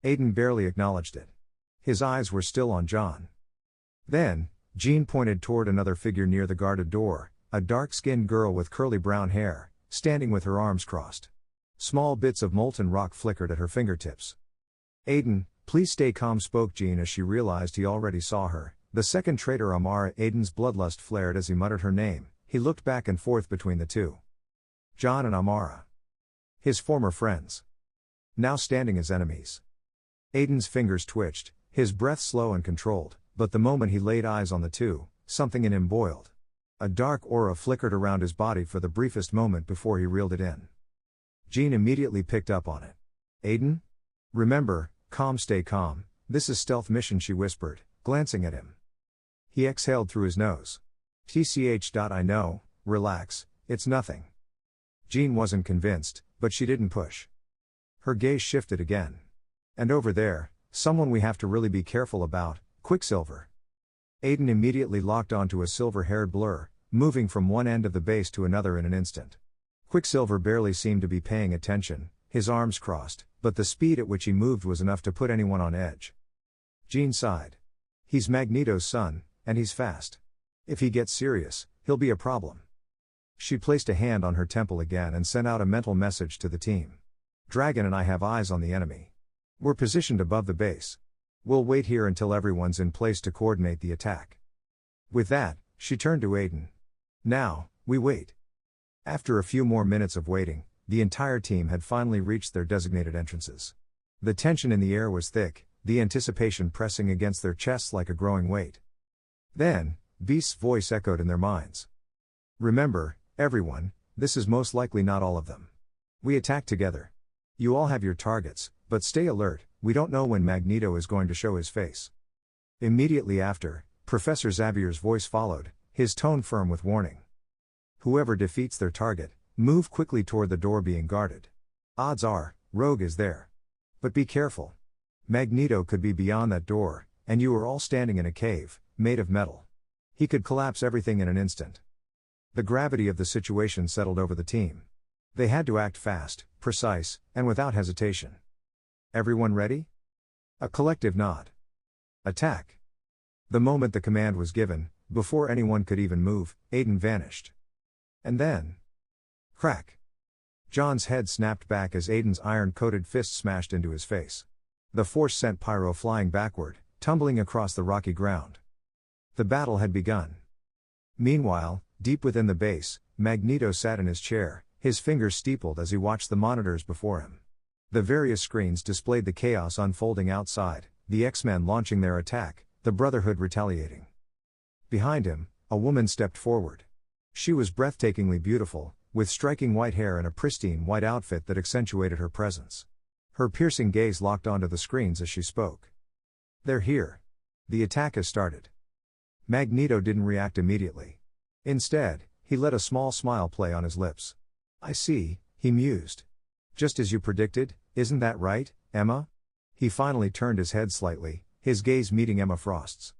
Aiden barely acknowledged it. His eyes were still on John. Then, Jean pointed toward another figure near the guarded door, a dark-skinned girl with curly brown hair, standing with her arms crossed. Small bits of molten rock flickered at her fingertips. Aiden, please stay calm, spoke Jean as she realized he already saw her. The second traitor Amara. Aiden's bloodlust flared as he muttered her name. He looked back and forth between the two. John and Amara. His former friends. Now standing as enemies. Aiden's fingers twitched, his breath slow and controlled, but the moment he laid eyes on the two, something in him boiled. A dark aura flickered around his body for the briefest moment before he reeled it in. Jean immediately picked up on it. Aiden? Remember, calm, stay calm, this is stealth mission, she whispered, glancing at him. He exhaled through his nose. I know, relax, it's nothing. Jean wasn't convinced, but she didn't push. Her gaze shifted again. And over there, someone we have to really be careful about, Quicksilver. Aiden immediately locked onto a silver-haired blur, moving from one end of the base to another in an instant. Quicksilver barely seemed to be paying attention, his arms crossed, but the speed at which he moved was enough to put anyone on edge. Jean sighed. He's Magneto's son, and he's fast. If he gets serious, he'll be a problem. She placed a hand on her temple again and sent out a mental message to the team. Dragon and I have eyes on the enemy. We're positioned above the base. We'll wait here until everyone's in place to coordinate the attack. With that, she turned to Aiden. Now, we wait. After a few more minutes of waiting, the entire team had finally reached their designated entrances. The tension in the air was thick, the anticipation pressing against their chests like a growing weight. Then, Beast's voice echoed in their minds. Remember, everyone, this is most likely not all of them. We attack together. You all have your targets, but stay alert, we don't know when Magneto is going to show his face. Immediately after, Professor Xavier's voice followed, his tone firm with warning. Whoever defeats their target, move quickly toward the door being guarded. Odds are, Rogue is there. But be careful. Magneto could be beyond that door, and you are all standing in a cave, made of metal. He could collapse everything in an instant. The gravity of the situation settled over the team. They had to act fast, precise, and without hesitation. Everyone ready? A collective nod. Attack. The moment the command was given, before anyone could even move, Aiden vanished. And then... crack. John's head snapped back as Aiden's iron-coated fist smashed into his face. The force sent Pyro flying backward, tumbling across the rocky ground. The battle had begun. Meanwhile, deep within the base, Magneto sat in his chair, his fingers steepled as he watched the monitors before him. The various screens displayed the chaos unfolding outside, the X-Men launching their attack, the Brotherhood retaliating. Behind him, a woman stepped forward. She was breathtakingly beautiful, with striking white hair and a pristine white outfit that accentuated her presence. Her piercing gaze locked onto the screens as she spoke. They're here. The attack has started. Magneto didn't react immediately. Instead, he let a small smile play on his lips. I see, he mused. Just as you predicted, isn't that right, Emma? He finally turned his head slightly, his gaze meeting Emma Frost's.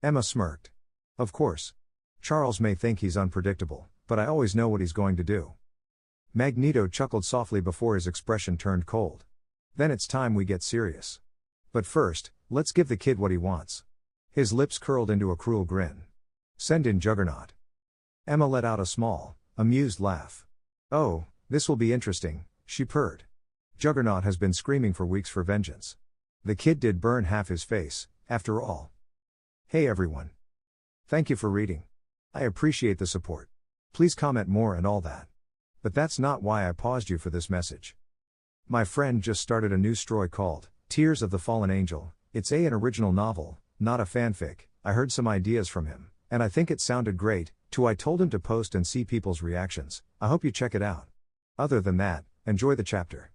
Emma smirked. Of course. Charles may think he's unpredictable, but I always know what he's going to do. Magneto chuckled softly before his expression turned cold. Then it's time we get serious. But first, let's give the kid what he wants. His lips curled into a cruel grin. Send in Juggernaut. Emma let out a small, amused laugh. Oh, this will be interesting, she purred. Juggernaut has been screaming for weeks for vengeance. The kid did burn half his face, after all. Hey everyone. Thank you for reading. I appreciate the support. Please comment more and all that. But that's not why I paused you for this message. My friend just started a new story called Tears of the Fallen Angel. It's an original novel, not a fanfic. I heard some ideas from him, and I think it sounded great, too. I told him to post and see people's reactions. I hope you check it out. Other than that, enjoy the chapter.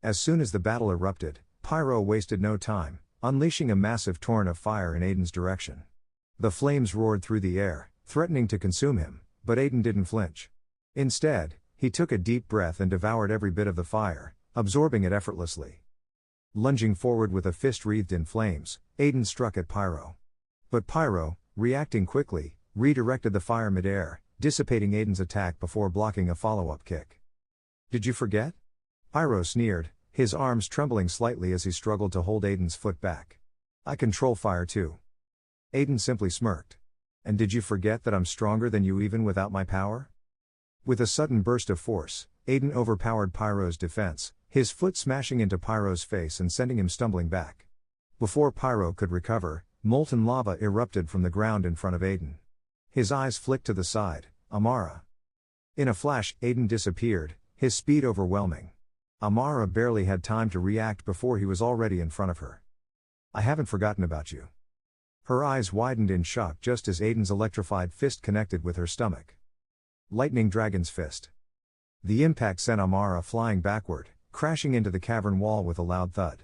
As soon as the battle erupted, Pyro wasted no time, unleashing a massive torrent of fire in Aiden's direction. The flames roared through the air, threatening to consume him, but Aiden didn't flinch. Instead, he took a deep breath and devoured every bit of the fire, absorbing it effortlessly. Lunging forward with a fist wreathed in flames, Aiden struck at Pyro. But Pyro, reacting quickly, redirected the fire midair, dissipating Aiden's attack before blocking a follow-up kick. Did you forget? Pyro sneered, his arms trembling slightly as he struggled to hold Aiden's foot back. I control fire too. Aiden simply smirked. And did you forget that I'm stronger than you even without my power? With a sudden burst of force, Aiden overpowered Pyro's defense, his foot smashing into Pyro's face and sending him stumbling back. Before Pyro could recover, molten lava erupted from the ground in front of Aiden. His eyes flicked to the side. Amara. In a flash, Aiden disappeared, his speed overwhelming. Amara barely had time to react before he was already in front of her. I haven't forgotten about you. Her eyes widened in shock just as Aiden's electrified fist connected with her stomach. Lightning Dragon's Fist. The impact sent Amara flying backward, crashing into the cavern wall with a loud thud.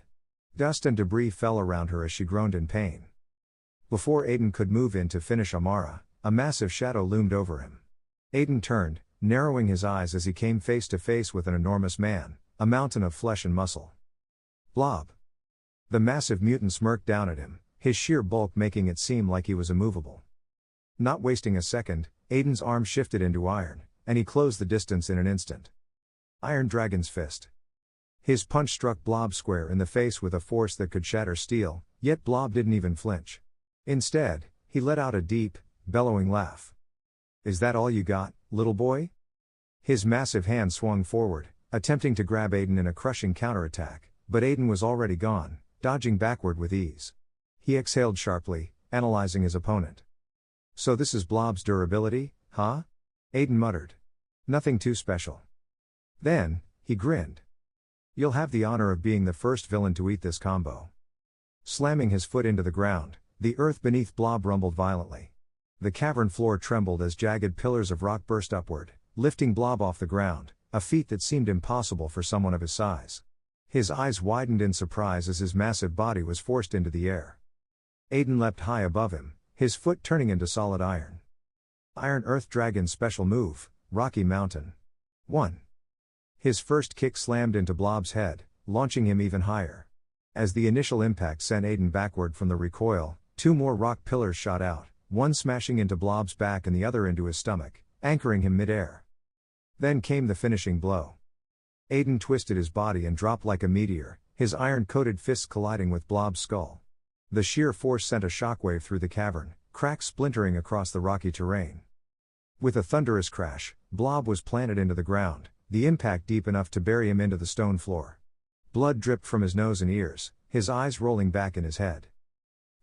Dust and debris fell around her as she groaned in pain. Before Aiden could move in to finish Amara, a massive shadow loomed over him. Aiden turned, narrowing his eyes as he came face to face with an enormous man, a mountain of flesh and muscle. Blob. The massive mutant smirked down at him, his sheer bulk making it seem like he was immovable. Not wasting a second, Aiden's arm shifted into iron, and he closed the distance in an instant. Iron Dragon's Fist. His punch struck Blob square in the face with a force that could shatter steel, yet Blob didn't even flinch. Instead, he let out a deep, bellowing laugh. Is that all you got, little boy? His massive hand swung forward, attempting to grab Aiden in a crushing counterattack, but Aiden was already gone, dodging backward with ease. He exhaled sharply, analyzing his opponent. So this is Blob's durability, huh? Aiden muttered. Nothing too special. Then, he grinned. You'll have the honor of being the first villain to eat this combo. Slamming his foot into the ground, the earth beneath Blob rumbled violently. The cavern floor trembled as jagged pillars of rock burst upward, lifting Blob off the ground, a feat that seemed impossible for someone of his size. His eyes widened in surprise as his massive body was forced into the air. Aiden leapt high above him, his foot turning into solid iron. Iron Earth Dragon's special move, Rocky Mountain. 1. His first kick slammed into Blob's head, launching him even higher. As the initial impact sent Aiden backward from the recoil, two more rock pillars shot out, one smashing into Blob's back and the other into his stomach, anchoring him mid-air. Then came the finishing blow. Aiden twisted his body and dropped like a meteor, his iron-coated fists colliding with Blob's skull. The sheer force sent a shockwave through the cavern, cracks splintering across the rocky terrain. With a thunderous crash, Blob was planted into the ground, the impact deep enough to bury him into the stone floor. Blood dripped from his nose and ears, his eyes rolling back in his head.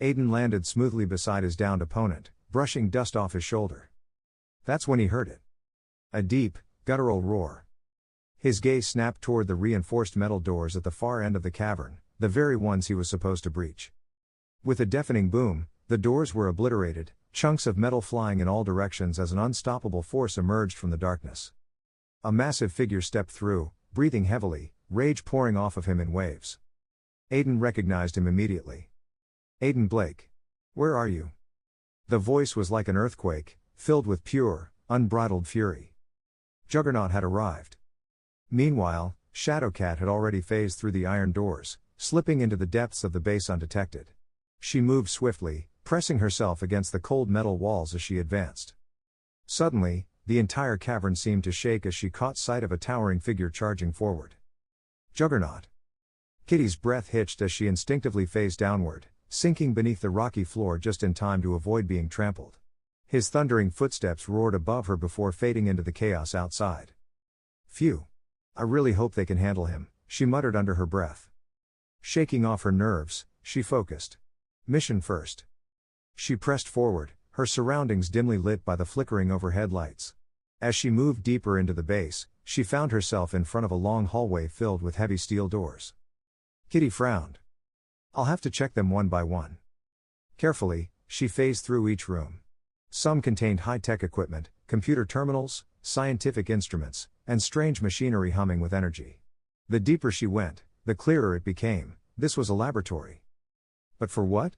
Aiden landed smoothly beside his downed opponent, brushing dust off his shoulder. That's when he heard it. A deep, guttural roar. His gaze snapped toward the reinforced metal doors at the far end of the cavern, the very ones he was supposed to breach. With a deafening boom, the doors were obliterated, chunks of metal flying in all directions as an unstoppable force emerged from the darkness. A massive figure stepped through, breathing heavily, rage pouring off of him in waves. Aiden recognized him immediately. Aiden Blake. Where are you? The voice was like an earthquake, filled with pure, unbridled fury. Juggernaut had arrived. Meanwhile, Shadowcat had already phased through the iron doors, slipping into the depths of the base undetected. She moved swiftly, pressing herself against the cold metal walls as she advanced. Suddenly, the entire cavern seemed to shake as she caught sight of a towering figure charging forward. Juggernaut. Kitty's breath hitched as she instinctively phased downward, sinking beneath the rocky floor just in time to avoid being trampled. His thundering footsteps roared above her before fading into the chaos outside. Phew. I really hope they can handle him, she muttered under her breath. Shaking off her nerves, she focused. Mission first. She pressed forward, her surroundings dimly lit by the flickering overhead lights. As she moved deeper into the base, she found herself in front of a long hallway filled with heavy steel doors. Kitty frowned. I'll have to check them one by one. Carefully, she phased through each room. Some contained high-tech equipment, computer terminals, scientific instruments, and strange machinery humming with energy. The deeper she went, the clearer it became, this was a laboratory. But for what?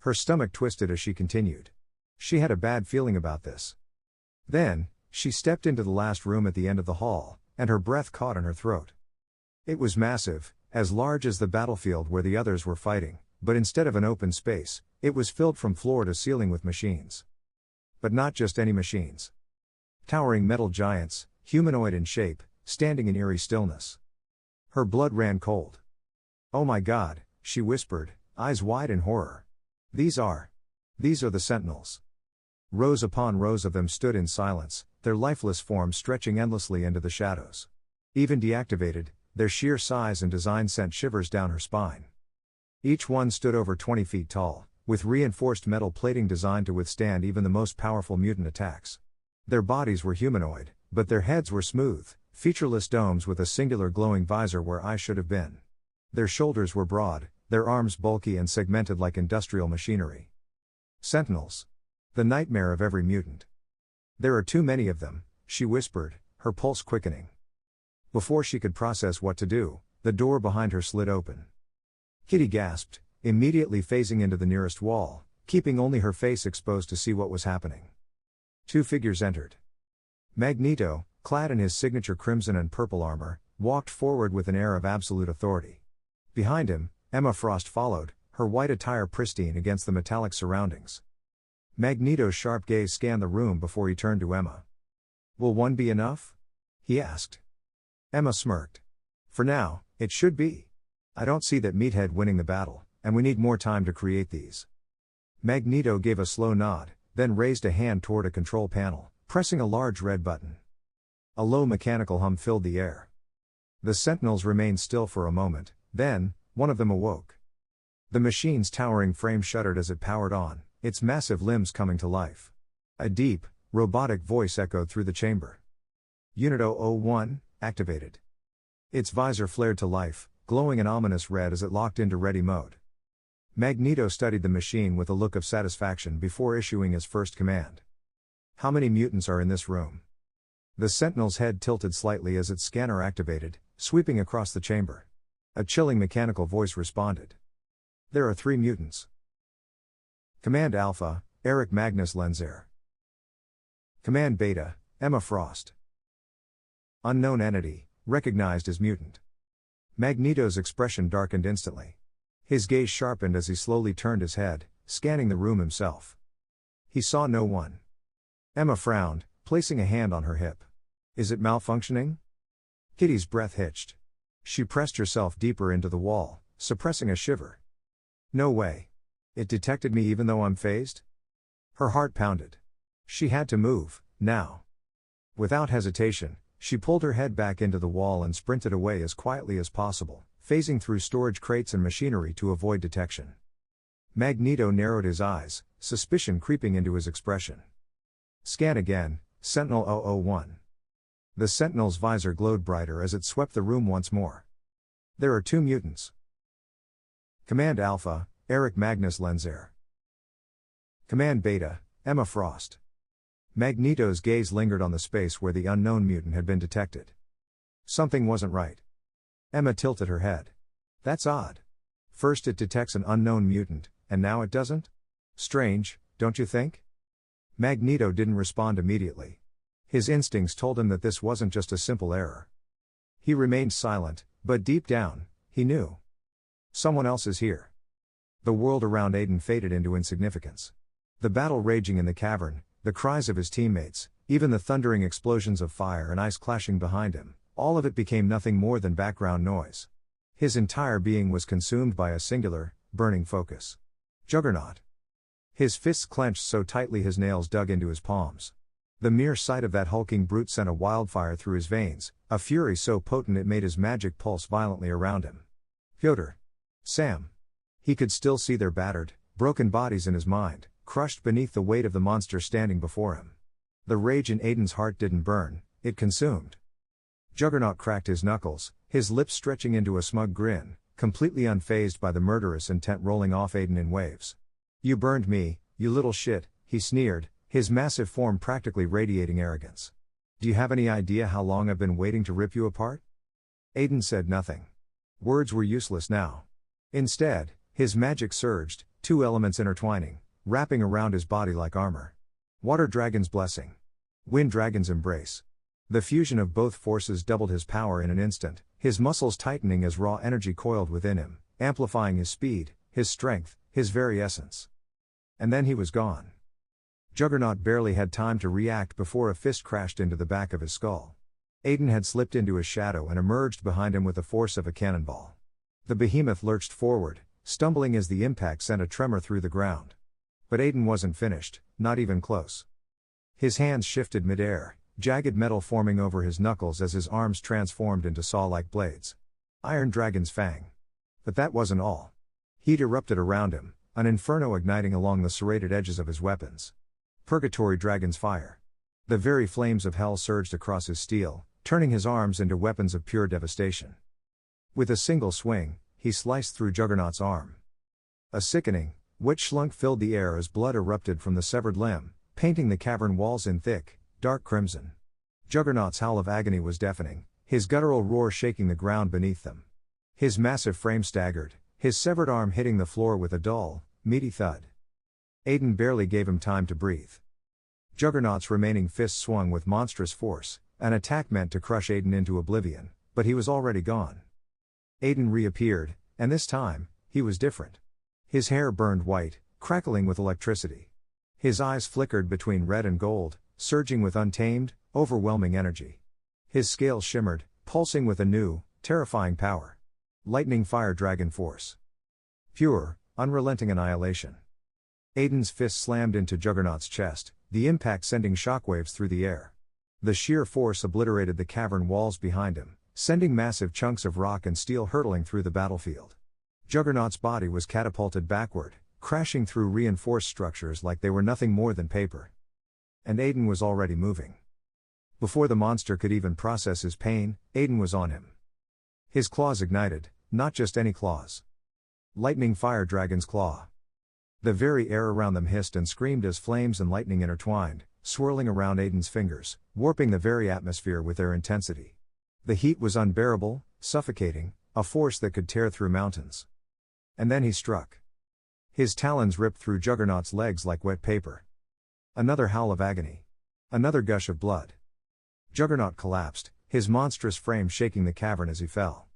Her stomach twisted as she continued. She had a bad feeling about this. Then, she stepped into the last room at the end of the hall, and her breath caught in her throat. It was massive, as large as the battlefield where the others were fighting, but instead of an open space, it was filled from floor to ceiling with machines. But not just any machines. Towering metal giants, humanoid in shape, standing in eerie stillness. Her blood ran cold. "Oh my God," she whispered, eyes wide in horror. These are the Sentinels." Rows upon rows of them stood in silence, their lifeless forms stretching endlessly into the shadows. Even deactivated, their sheer size and design sent shivers down her spine. Each one stood over 20 feet tall, with reinforced metal plating designed to withstand even the most powerful mutant attacks. Their bodies were humanoid, but their heads were smooth, featureless domes with a singular glowing visor where eyes should have been. Their shoulders were broad, their arms bulky and segmented like industrial machinery. Sentinels. The nightmare of every mutant. "There are too many of them," she whispered, her pulse quickening. Before she could process what to do, the door behind her slid open. Kitty gasped, immediately phasing into the nearest wall, keeping only her face exposed to see what was happening. Two figures entered. Magneto, clad in his signature crimson and purple armor, walked forward with an air of absolute authority. Behind him, Emma Frost followed, her white attire pristine against the metallic surroundings. Magneto's sharp gaze scanned the room before he turned to Emma. "Will one be enough?" he asked. Emma smirked. "For now, it should be. I don't see that Meathead winning the battle, and we need more time to create these." Magneto gave a slow nod, then raised a hand toward a control panel, pressing a large red button. A low mechanical hum filled the air. The Sentinels remained still for a moment, then, one of them awoke. The machine's towering frame shuddered as it powered on, its massive limbs coming to life. A deep, robotic voice echoed through the chamber. "Unit 001, activated." Its visor flared to life, glowing an ominous red as it locked into ready mode. Magneto studied the machine with a look of satisfaction before issuing his first command. "How many mutants are in this room?" The Sentinel's head tilted slightly as its scanner activated, sweeping across the chamber. A chilling mechanical voice responded. "There are 3 mutants. Command Alpha, Eric Magnus Lenzer. Command Beta, Emma Frost. Unknown entity, recognized as mutant." Magneto's expression darkened instantly. His gaze sharpened as he slowly turned his head, scanning the room himself. He saw no one. Emma frowned, placing a hand on her hip. "Is it malfunctioning?" Kitty's breath hitched. She pressed herself deeper into the wall, suppressing a shiver. "No way. It detected me even though I'm phased?" Her heart pounded. She had to move, now. Without hesitation, she pulled her head back into the wall and sprinted away as quietly as possible, phasing through storage crates and machinery to avoid detection. Magneto narrowed his eyes, suspicion creeping into his expression. "Scan again, Sentinel 001. The Sentinel's visor glowed brighter as it swept the room once more. "There are 2 mutants. Command Alpha, Eric Magnus Lenzer. Command Beta, Emma Frost." Magneto's gaze lingered on the space where the unknown mutant had been detected. Something wasn't right. Emma tilted her head. "That's odd. First it detects an unknown mutant, and now it doesn't? Strange, don't you think?" Magneto didn't respond immediately. His instincts told him that this wasn't just a simple error. He remained silent, but deep down, he knew. Someone else is here. The world around Aiden faded into insignificance. The battle raging in the cavern, the cries of his teammates, even the thundering explosions of fire and ice clashing behind him, all of it became nothing more than background noise. His entire being was consumed by a singular, burning focus. Juggernaut. His fists clenched so tightly his nails dug into his palms. The mere sight of that hulking brute sent a wildfire through his veins, a fury so potent it made his magic pulse violently around him. Piotr. Sam. He could still see their battered, broken bodies in his mind, crushed beneath the weight of the monster standing before him. The rage in Aiden's heart didn't burn, it consumed. Juggernaut cracked his knuckles, his lips stretching into a smug grin, completely unfazed by the murderous intent rolling off Aiden in waves. "You burned me, you little shit," he sneered, his massive form practically radiating arrogance. "Do you have any idea how long I've been waiting to rip you apart?" Aiden said nothing. Words were useless now. Instead, his magic surged, 2 elements intertwining, wrapping around his body like armor. Water Dragon's Blessing. Wind Dragon's Embrace. The fusion of both forces doubled his power in an instant, his muscles tightening as raw energy coiled within him, amplifying his speed, his strength, his very essence. And then he was gone. Juggernaut barely had time to react before a fist crashed into the back of his skull. Aiden had slipped into his shadow and emerged behind him with the force of a cannonball. The behemoth lurched forward, stumbling as the impact sent a tremor through the ground. But Aiden wasn't finished, not even close. His hands shifted midair, jagged metal forming over his knuckles as his arms transformed into saw-like blades. Iron Dragon's Fang. But that wasn't all. Heat erupted around him, an inferno igniting along the serrated edges of his weapons. Purgatory Dragon's Fire. The very flames of hell surged across his steel, turning his arms into weapons of pure devastation. With a single swing, he sliced through Juggernaut's arm. A sickening, wet schlunk filled the air as blood erupted from the severed limb, painting the cavern walls in thick, dark crimson. Juggernaut's howl of agony was deafening, his guttural roar shaking the ground beneath them. His massive frame staggered, his severed arm hitting the floor with a dull, meaty thud. Aiden barely gave him time to breathe. Juggernaut's remaining fist swung with monstrous force, an attack meant to crush Aiden into oblivion, but he was already gone. Aiden reappeared, and this time, he was different. His hair burned white, crackling with electricity. His eyes flickered between red and gold, surging with untamed, overwhelming energy. His scales shimmered, pulsing with a new, terrifying power. Lightning Fire Dragon Force. Pure, unrelenting annihilation. Aiden's fist slammed into Juggernaut's chest, the impact sending shockwaves through the air. The sheer force obliterated the cavern walls behind him, sending massive chunks of rock and steel hurtling through the battlefield. Juggernaut's body was catapulted backward, crashing through reinforced structures like they were nothing more than paper. And Aiden was already moving. Before the monster could even process his pain, Aiden was on him. His claws ignited, not just any claws. Lightning Fire Dragon's Claw. The very air around them hissed and screamed as flames and lightning intertwined, swirling around Aiden's fingers, warping the very atmosphere with their intensity. The heat was unbearable, suffocating, a force that could tear through mountains. And then he struck. His talons ripped through Juggernaut's legs like wet paper. Another howl of agony. Another gush of blood. Juggernaut collapsed, his monstrous frame shaking the cavern as he fell.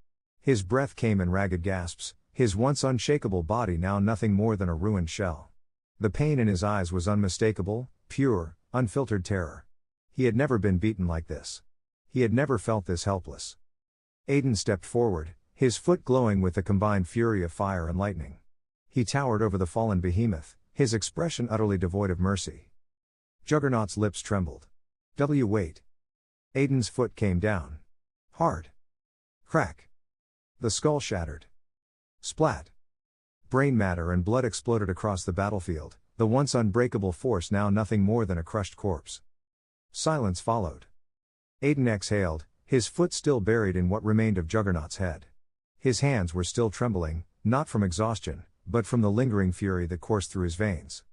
His breath came in ragged gasps, his once unshakable body now nothing more than a ruined shell. The pain in his eyes was unmistakable, pure, unfiltered terror. He had never been beaten like this. He had never felt this helpless. Aiden stepped forward, his foot glowing with the combined fury of fire and lightning. He towered over the fallen behemoth, his expression utterly devoid of mercy. Juggernaut's lips trembled. Wait. Aiden's foot came down. Hard. Crack. The skull shattered. Splat. Brain matter and blood exploded across the battlefield, the once unbreakable force now nothing more than a crushed corpse. Silence followed. Aiden exhaled, his foot still buried in what remained of Juggernaut's head. His hands were still trembling, not from exhaustion, but from the lingering fury that coursed through his veins.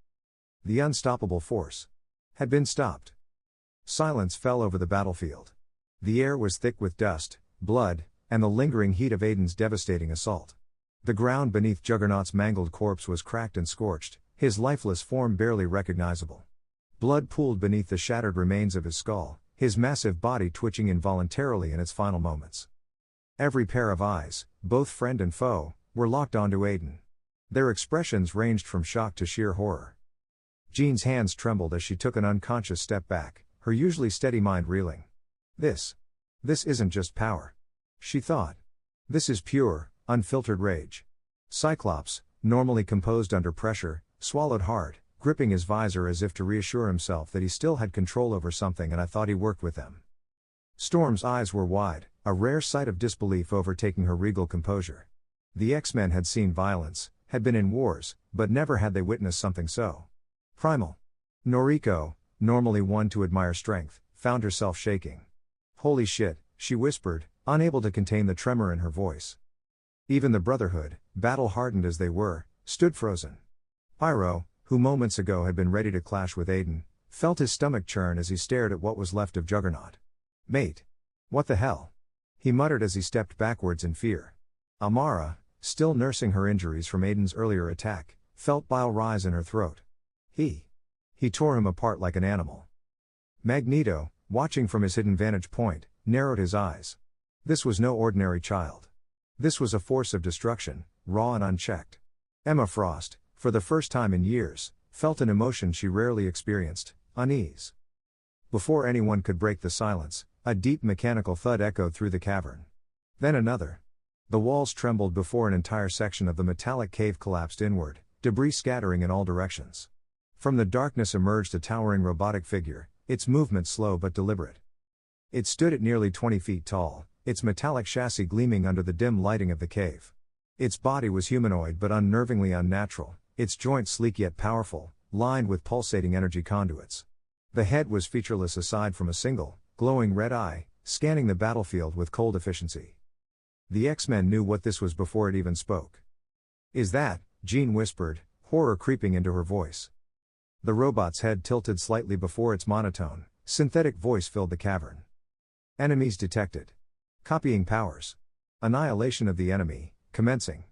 The unstoppable force had been stopped. Silence fell over the battlefield. The air was thick with dust, blood, and the lingering heat of Aiden's devastating assault. The ground beneath Juggernaut's mangled corpse was cracked and scorched, his lifeless form barely recognizable. Blood pooled beneath the shattered remains of his skull, his massive body twitching involuntarily in its final moments. Every pair of eyes, both friend and foe, were locked onto Aiden. Their expressions ranged from shock to sheer horror. Jean's hands trembled as she took an unconscious step back, her usually steady mind reeling. This isn't just power. She thought. This is pure, unfiltered rage. Cyclops, normally composed under pressure, swallowed hard, gripping his visor as if to reassure himself that he still had control over something, and I thought he worked with them. Storm's eyes were wide, a rare sight of disbelief overtaking her regal composure. The X-Men had seen violence, had been in wars, but never had they witnessed something so primal. Noriko, normally one to admire strength, found herself shaking. Holy shit, she whispered, unable to contain the tremor in her voice. Even the Brotherhood, battle-hardened as they were, stood frozen. Pyro, who moments ago had been ready to clash with Aiden, felt his stomach churn as he stared at what was left of Juggernaut. Mate. What the hell? He muttered as he stepped backwards in fear. Amara, still nursing her injuries from Aiden's earlier attack, felt bile rise in her throat. He tore him apart like an animal. Magneto, watching from his hidden vantage point, narrowed his eyes. This was no ordinary child. This was a force of destruction, raw and unchecked. Emma Frost, for the first time in years, felt an emotion she rarely experienced, unease. Before anyone could break the silence, A deep mechanical thud echoed through the cavern. Then another. The walls trembled before an entire section of the metallic cave collapsed inward, debris scattering in all directions. From the darkness emerged a towering robotic figure, its movement slow but deliberate. It stood at nearly 20 feet tall, its metallic chassis gleaming under the dim lighting of the cave. Its body was humanoid but unnervingly unnatural, its joints sleek yet powerful, lined with pulsating energy conduits. The head was featureless aside from a single, glowing red eye, scanning the battlefield with cold efficiency. The X-Men knew what this was before it even spoke. "Is that?" Jean whispered, horror creeping into her voice. The robot's head tilted slightly before its monotone, synthetic voice filled the cavern. "Enemies detected. Copying powers. Annihilation of the enemy, commencing."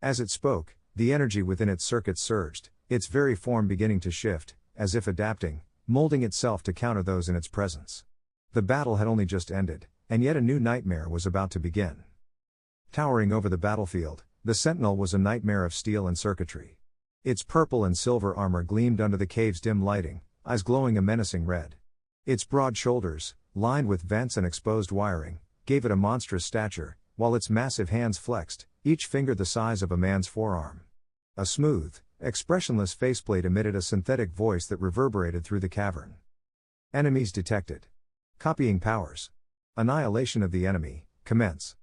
As it spoke, the energy within its circuits surged, its very form beginning to shift, as if adapting, molding itself to counter those in its presence. The battle had only just ended, and yet a new nightmare was about to begin. Towering over the battlefield, the Sentinel was a nightmare of steel and circuitry. Its purple and silver armor gleamed under the cave's dim lighting, eyes glowing a menacing red. Its broad shoulders, lined with vents and exposed wiring, gave it a monstrous stature, while its massive hands flexed, each finger the size of a man's forearm. A smooth, expressionless faceplate emitted a synthetic voice that reverberated through the cavern. "Enemies detected. Copying powers. Annihilation of the enemy, commence."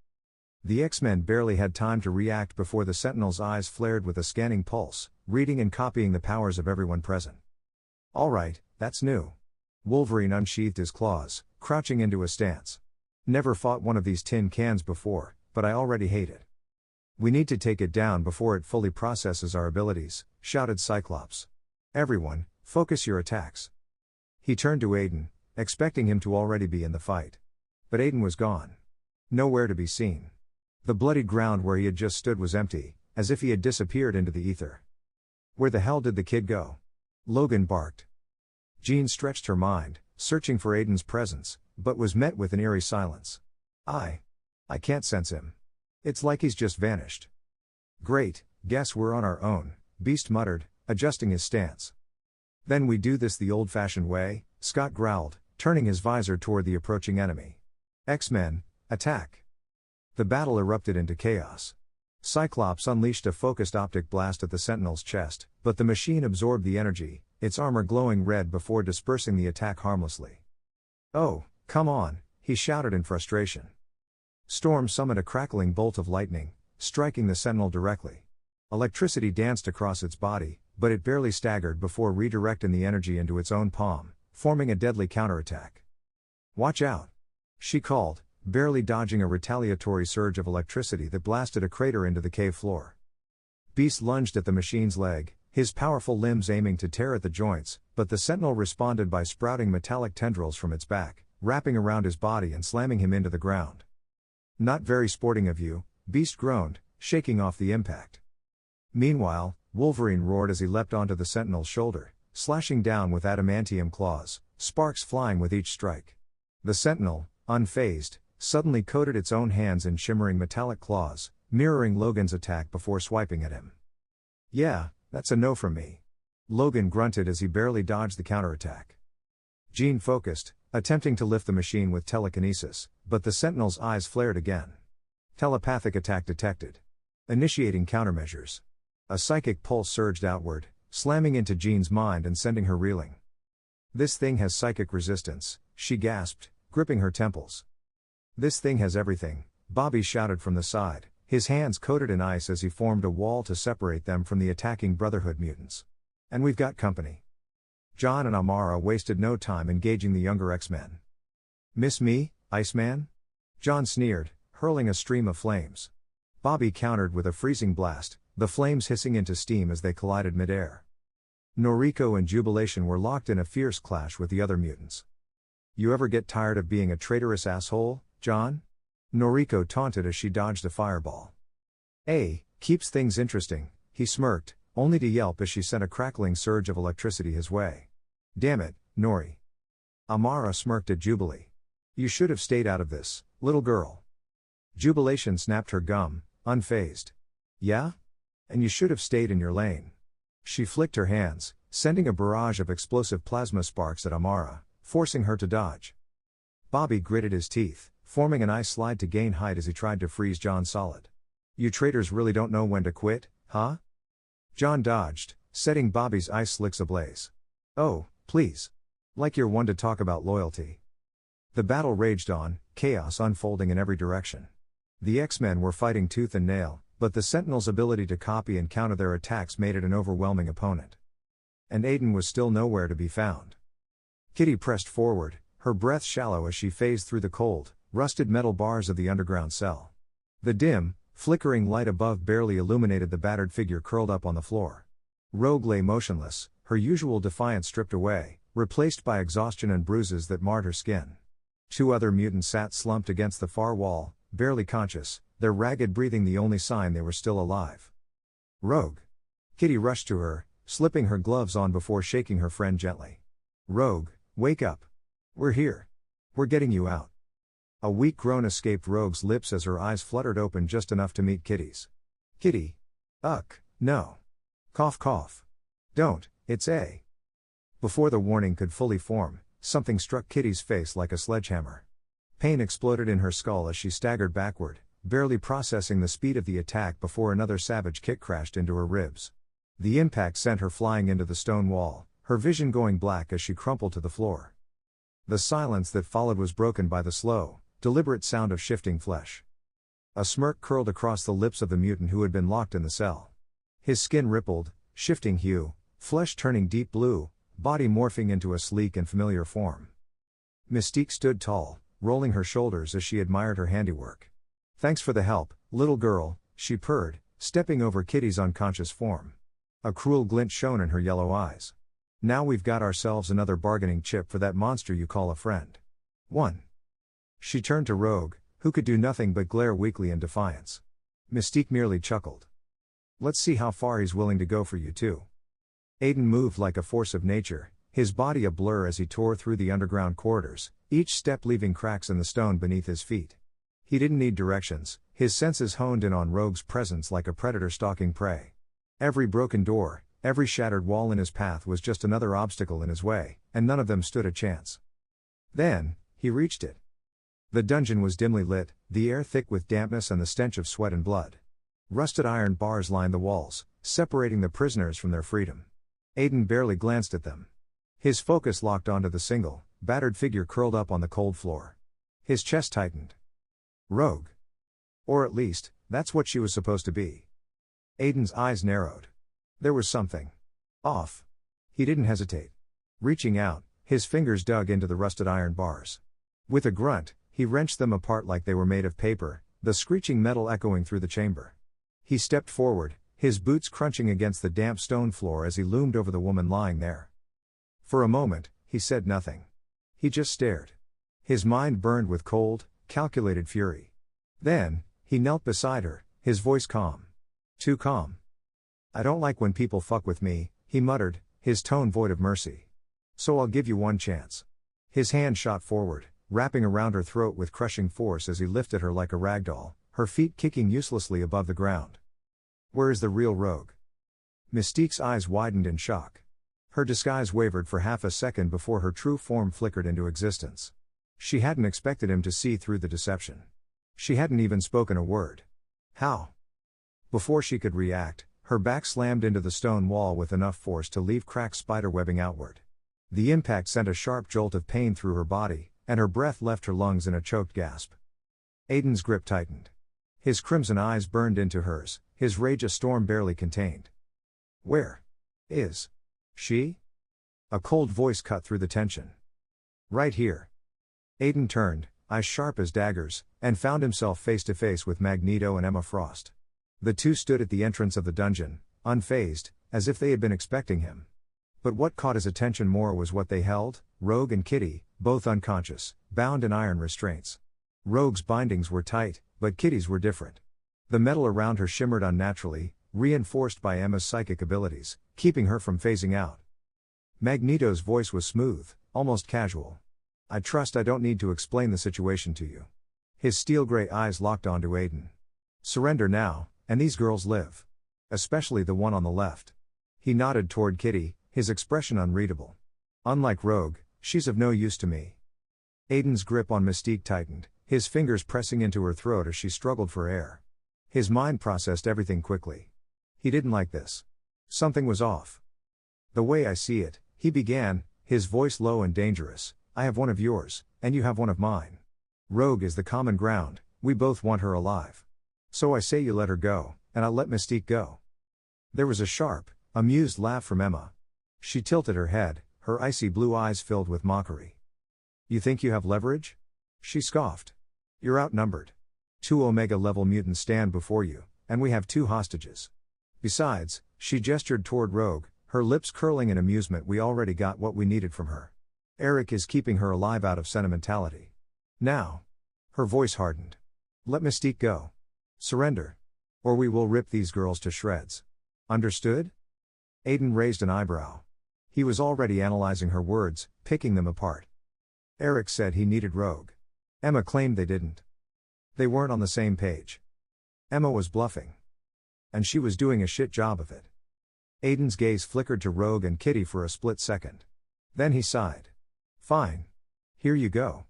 The X-Men barely had time to react before the Sentinel's eyes flared with a scanning pulse, reading and copying the powers of everyone present. "All right, that's new." Wolverine unsheathed his claws, crouching into a stance. "Never fought one of these tin cans before, but I already hate it." "We need to take it down before it fully processes our abilities," shouted Cyclops. "Everyone, focus your attacks." He turned to Aiden, expecting him to already be in the fight. But Aiden was gone. Nowhere to be seen. The bloody ground where he had just stood was empty, as if he had disappeared into the ether. "Where the hell did the kid go?" Logan barked. Jean stretched her mind, searching for Aiden's presence, but was met with an eerie silence. I can't sense him. It's like he's just vanished." "Great, guess we're on our own," Beast muttered, adjusting his stance. "Then we do this the old-fashioned way," Scott growled, turning his visor toward the approaching enemy. "X-Men, attack." The battle erupted into chaos. Cyclops unleashed a focused optic blast at the Sentinel's chest, but the machine absorbed the energy, its armor glowing red before dispersing the attack harmlessly. "Oh, come on," he shouted in frustration. Storm summoned a crackling bolt of lightning, striking the Sentinel directly. Electricity danced across its body, but it barely staggered before redirecting the energy into its own palm, forming a deadly counterattack. "Watch out," she called, barely dodging a retaliatory surge of electricity that blasted a crater into the cave floor. Beast lunged at the machine's leg, his powerful limbs aiming to tear at the joints, but the Sentinel responded by sprouting metallic tendrils from its back, wrapping around his body and slamming him into the ground. "Not very sporting of you," Beast groaned, shaking off the impact. Meanwhile, Wolverine roared as he leapt onto the Sentinel's shoulder, slashing down with adamantium claws, sparks flying with each strike. The Sentinel, unfazed, suddenly coated its own hands in shimmering metallic claws, mirroring Logan's attack before swiping at him. "Yeah, that's a no from me." Logan grunted as he barely dodged the counterattack. Jean focused, attempting to lift the machine with telekinesis, but the Sentinel's eyes flared again. Telepathic attack detected. Initiating countermeasures. A psychic pulse surged outward, slamming into Jean's mind and sending her reeling. "This thing has psychic resistance," she gasped, gripping her temples. "This thing has everything," Bobby shouted from the side, his hands coated in ice as he formed a wall to separate them from the attacking Brotherhood mutants. "And we've got company." John and Amara wasted no time engaging the younger X-Men. "Miss me, Iceman?" John sneered, hurling a stream of flames. Bobby countered with a freezing blast, the flames hissing into steam as they collided midair. Noriko and Jubilation were locked in a fierce clash with the other mutants. "You ever get tired of being a traitorous asshole, John?" Noriko taunted as she dodged a fireball. Keeps things interesting," he smirked, only to yelp as she sent a crackling surge of electricity his way. "Damn it, Nori." Amara smirked at Jubilee. "You should have stayed out of this, little girl." Jubilation snapped her gum, unfazed. "Yeah? And you should have stayed in your lane." She flicked her hands, sending a barrage of explosive plasma sparks at Amara, forcing her to dodge. Bobby gritted his teeth, forming an ice slide to gain height as he tried to freeze John solid. You traitors really don't know when to quit, huh? John dodged, setting Bobby's ice slicks ablaze. Oh, please. Like you're one to talk about loyalty. The battle raged on, chaos unfolding in every direction. The X-Men were fighting tooth and nail, but the Sentinels' ability to copy and counter their attacks made it an overwhelming opponent. And Aiden was still nowhere to be found. Kitty pressed forward, her breath shallow as she phased through the cold, rusted metal bars of the underground cell. The dim, flickering light above barely illuminated the battered figure curled up on the floor. Rogue lay motionless, her usual defiance stripped away, replaced by exhaustion and bruises that marred her skin. Two other mutants sat slumped against the far wall, barely conscious, their ragged breathing the only sign they were still alive. Rogue. Kitty rushed to her, slipping her gloves on before shaking her friend gently. Rogue, wake up. We're here. We're getting you out. A weak groan escaped Rogue's lips as her eyes fluttered open just enough to meet Kitty's. Kitty. No. Cough cough. Don't, it's a. Before the warning could fully form, something struck Kitty's face like a sledgehammer. Pain exploded in her skull as she staggered backward, barely processing the speed of the attack before another savage kick crashed into her ribs. The impact sent her flying into the stone wall, her vision going black as she crumpled to the floor. The silence that followed was broken by the slow, deliberate sound of shifting flesh. A smirk curled across the lips of the mutant who had been locked in the cell. His skin rippled, shifting hue, flesh turning deep blue, body morphing into a sleek and familiar form. Mystique stood tall, rolling her shoulders as she admired her handiwork. Thanks for the help, little girl, she purred, stepping over Kitty's unconscious form. A cruel glint shone in her yellow eyes. Now we've got ourselves another bargaining chip for that monster you call a friend. 1. She turned to Rogue, who could do nothing but glare weakly in defiance. Mystique merely chuckled. Let's see how far he's willing to go for you too. Aiden moved like a force of nature, his body a blur as he tore through the underground corridors, each step leaving cracks in the stone beneath his feet. He didn't need directions, his senses honed in on Rogue's presence like a predator stalking prey. Every broken door, every shattered wall in his path was just another obstacle in his way, and none of them stood a chance. Then, he reached it. The dungeon was dimly lit, the air thick with dampness and the stench of sweat and blood. Rusted iron bars lined the walls, separating the prisoners from their freedom. Aiden barely glanced at them. His focus locked onto the single, battered figure curled up on the cold floor. His chest tightened. Rogue. Or at least, that's what she was supposed to be. Aiden's eyes narrowed. There was something off. He didn't hesitate. Reaching out, his fingers dug into the rusted iron bars. With a grunt, he wrenched them apart like they were made of paper, the screeching metal echoing through the chamber. He stepped forward, his boots crunching against the damp stone floor as he loomed over the woman lying there. For a moment, he said nothing. He just stared. His mind burned with cold, calculated fury. Then, he knelt beside her, his voice calm. Too calm. I don't like when people fuck with me, he muttered, his tone void of mercy. So I'll give you one chance. His hand shot forward, wrapping around her throat with crushing force as he lifted her like a ragdoll, her feet kicking uselessly above the ground. Where is the real Rogue? Mystique's eyes widened in shock. Her disguise wavered for half a second before her true form flickered into existence. She hadn't expected him to see through the deception. She hadn't even spoken a word. How? Before she could react, her back slammed into the stone wall with enough force to leave cracked spiderwebbing outward. The impact sent a sharp jolt of pain through her body, and her breath left her lungs in a choked gasp. Aiden's grip tightened. His crimson eyes burned into hers, his rage a storm barely contained. Where is she? A cold voice cut through the tension. Right here. Aiden turned, eyes sharp as daggers, and found himself face to face with Magneto and Emma Frost. The two stood at the entrance of the dungeon, unfazed, as if they had been expecting him. But what caught his attention more was what they held, Rogue and Kitty, both unconscious, bound in iron restraints. Rogue's bindings were tight, but Kitty's were different. The metal around her shimmered unnaturally, reinforced by Emma's psychic abilities, keeping her from phasing out. Magneto's voice was smooth, almost casual. I trust I don't need to explain the situation to you. His steel-gray eyes locked onto Aiden. Surrender now, and these girls live. Especially the one on the left. He nodded toward Kitty, his expression unreadable. Unlike Rogue, she's of no use to me. Aiden's grip on Mystique tightened, his fingers pressing into her throat as she struggled for air. His mind processed everything quickly. He didn't like this. Something was off. The way I see it, he began, his voice low and dangerous, I have one of yours, and you have one of mine. Rogue is the common ground, we both want her alive. So I say you let her go, and I'll let Mystique go. There was a sharp, amused laugh from Emma. She tilted her head, her icy blue eyes filled with mockery. You think you have leverage? She scoffed. You're outnumbered. 2 Omega-level mutants stand before you, and we have 2 hostages. Besides, she gestured toward Rogue, her lips curling in amusement. We already got what we needed from her. Eric is keeping her alive out of sentimentality. Now. Her voice hardened. Let Mystique go. Surrender. Or we will rip these girls to shreds. Understood? Aiden raised an eyebrow. He was already analyzing her words, picking them apart. Eric said he needed Rogue. Emma claimed they didn't. They weren't on the same page. Emma was bluffing. And she was doing a shit job of it. Aiden's gaze flickered to Rogue and Kitty for a split second. Then he sighed. Fine. Here you go.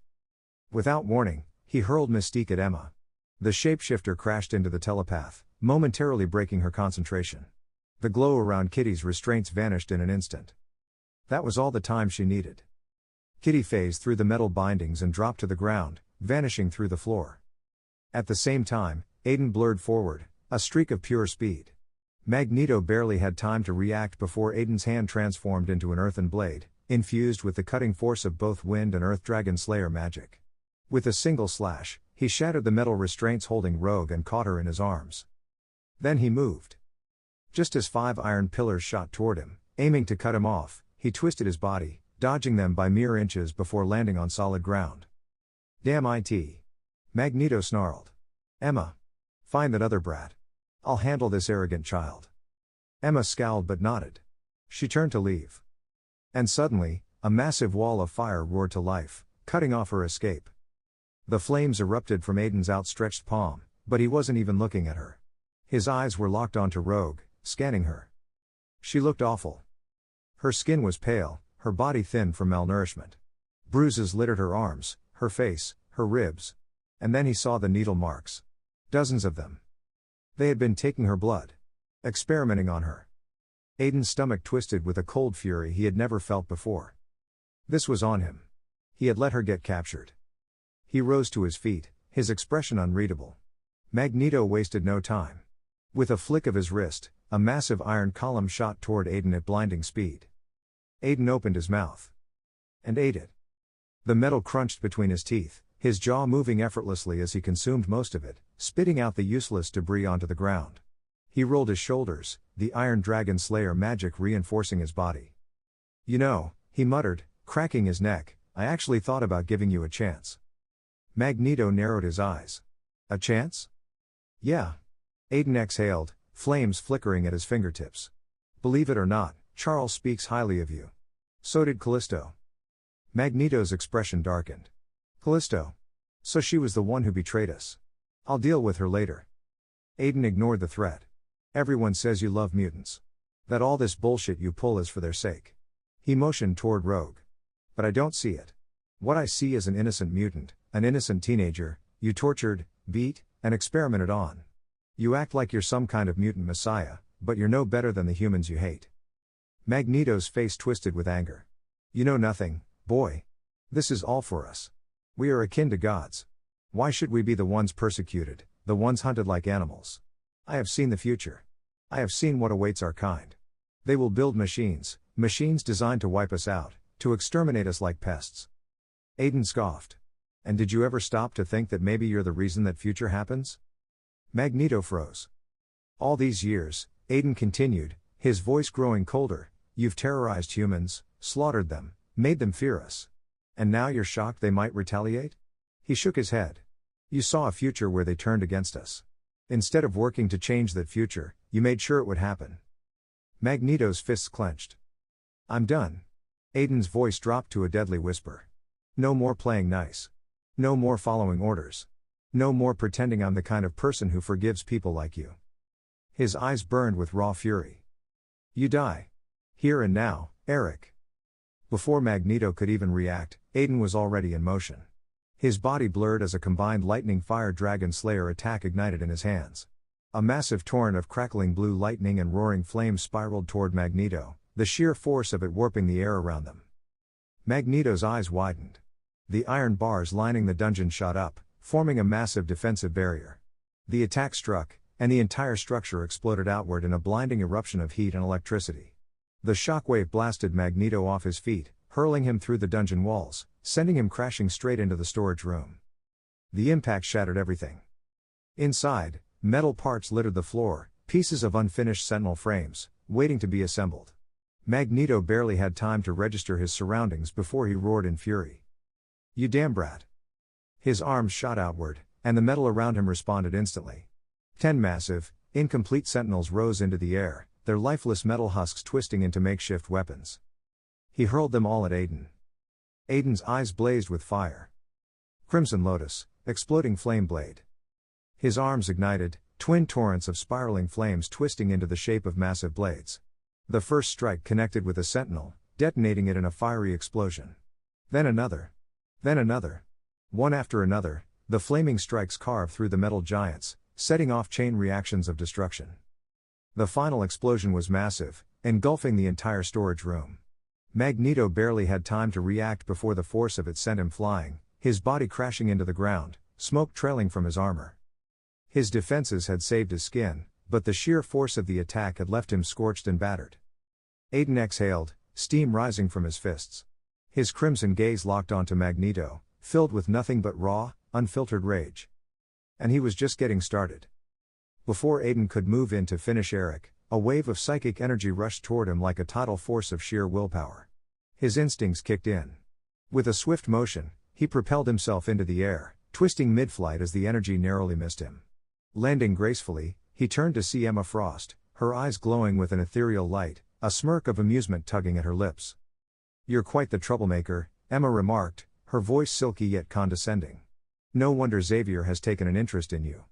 Without warning, he hurled Mystique at Emma. The shapeshifter crashed into the telepath, momentarily breaking her concentration. The glow around Kitty's restraints vanished in an instant. That was all the time she needed. Kitty phased through the metal bindings and dropped to the ground, vanishing through the floor. At the same time, Aiden blurred forward, a streak of pure speed. Magneto barely had time to react before Aiden's hand transformed into an earthen blade, infused with the cutting force of both Wind and Earth Dragon Slayer magic. With a single slash, he shattered the metal restraints holding Rogue and caught her in his arms. Then he moved. Just as 5 iron pillars shot toward him, aiming to cut him off, he twisted his body, dodging them by mere inches before landing on solid ground. Damn it. Magneto snarled. Emma. Find that other brat. I'll handle this arrogant child. Emma scowled but nodded. She turned to leave. And suddenly, a massive wall of fire roared to life, cutting off her escape. The flames erupted from Aiden's outstretched palm, but he wasn't even looking at her. His eyes were locked onto Rogue, scanning her. She looked awful. Her skin was pale, her body thin from malnourishment. Bruises littered her arms, her face, her ribs. And then he saw the needle marks. Dozens of them. They had been taking her blood. Experimenting on her. Aiden's stomach twisted with a cold fury he had never felt before. This was on him. He had let her get captured. He rose to his feet, his expression unreadable. Magneto wasted no time. With a flick of his wrist, a massive iron column shot toward Aiden at blinding speed. Aiden opened his mouth. And ate it. The metal crunched between his teeth, his jaw moving effortlessly as he consumed most of it, spitting out the useless debris onto the ground. He rolled his shoulders, the Iron Dragon Slayer magic reinforcing his body. You know, he muttered, cracking his neck, I actually thought about giving you a chance. Magneto narrowed his eyes. A chance? Yeah. Aiden exhaled, flames flickering at his fingertips. Believe it or not, Charles speaks highly of you. So did Callisto. Magneto's expression darkened. Callisto. So she was the one who betrayed us. I'll deal with her later. Aiden ignored the threat. Everyone says you love mutants. That all this bullshit you pull is for their sake. He motioned toward Rogue. But I don't see it. What I see is an innocent mutant, an innocent teenager, you tortured, beat, and experimented on. You act like you're some kind of mutant messiah, but you're no better than the humans you hate. Magneto's face twisted with anger. You know nothing, boy. This is all for us. We are akin to gods. Why should we be the ones persecuted, the ones hunted like animals? I have seen the future. I have seen what awaits our kind. They will build machines, machines designed to wipe us out, to exterminate us like pests. Aiden scoffed. And did you ever stop to think that maybe you're the reason that future happens? Magneto froze. All these years, Aiden continued, his voice growing colder, you've terrorized humans, slaughtered them, made them fear us. And now you're shocked they might retaliate? He shook his head. You saw a future where they turned against us. Instead of working to change that future, you made sure it would happen. Magneto's fists clenched. I'm done. Aiden's voice dropped to a deadly whisper. No more playing nice. No more following orders. No more pretending I'm the kind of person who forgives people like you. His eyes burned with raw fury. You die. Here and now, Eric. Before Magneto could even react, Aiden was already in motion. His body blurred as a combined lightning fire dragon slayer attack ignited in his hands. A massive torrent of crackling blue lightning and roaring flames spiraled toward Magneto, the sheer force of it warping the air around them. Magneto's eyes widened. The iron bars lining the dungeon shot up, forming a massive defensive barrier. The attack struck, and the entire structure exploded outward in a blinding eruption of heat and electricity. The shockwave blasted Magneto off his feet, hurling him through the dungeon walls, sending him crashing straight into the storage room. The impact shattered everything. Inside, metal parts littered the floor, pieces of unfinished Sentinel frames, waiting to be assembled. Magneto barely had time to register his surroundings before he roared in fury. "You damn brat!" His arms shot outward, and the metal around him responded instantly. 10 massive, incomplete Sentinels rose into the air, their lifeless metal husks twisting into makeshift weapons. He hurled them all at Aiden. Aiden's eyes blazed with fire. Crimson Lotus, exploding flame blade. His arms ignited, twin torrents of spiraling flames twisting into the shape of massive blades. The first strike connected with a sentinel, detonating it in a fiery explosion. Then another. Then another. One after another, the flaming strikes carved through the metal giants, setting off chain reactions of destruction. The final explosion was massive, engulfing the entire storage room. Magneto barely had time to react before the force of it sent him flying, his body crashing into the ground, smoke trailing from his armor. His defenses had saved his skin, but the sheer force of the attack had left him scorched and battered. Aiden exhaled, steam rising from his fists. His crimson gaze locked onto Magneto, filled with nothing but raw, unfiltered rage. And he was just getting started. Before Aiden could move in to finish Eric, a wave of psychic energy rushed toward him like a tidal force of sheer willpower. His instincts kicked in. With a swift motion, he propelled himself into the air, twisting mid-flight as the energy narrowly missed him. Landing gracefully, he turned to see Emma Frost, her eyes glowing with an ethereal light, a smirk of amusement tugging at her lips. "You're quite the troublemaker," Emma remarked, her voice silky yet condescending. "No wonder Xavier has taken an interest in you."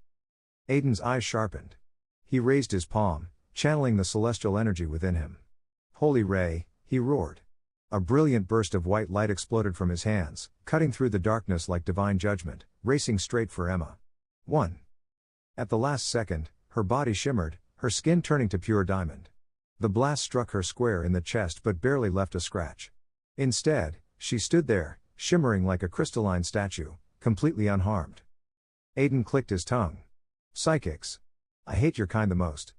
Aiden's eyes sharpened. He raised his palm, channeling the celestial energy within him. "Holy Ray," he roared. A brilliant burst of white light exploded from his hands, cutting through the darkness like divine judgment, racing straight for Emma. 1. At the last second, her body shimmered, her skin turning to pure diamond. The blast struck her square in the chest but barely left a scratch. Instead, she stood there, shimmering like a crystalline statue, completely unharmed. Aiden clicked his tongue. "Psychics. I hate your kind the most."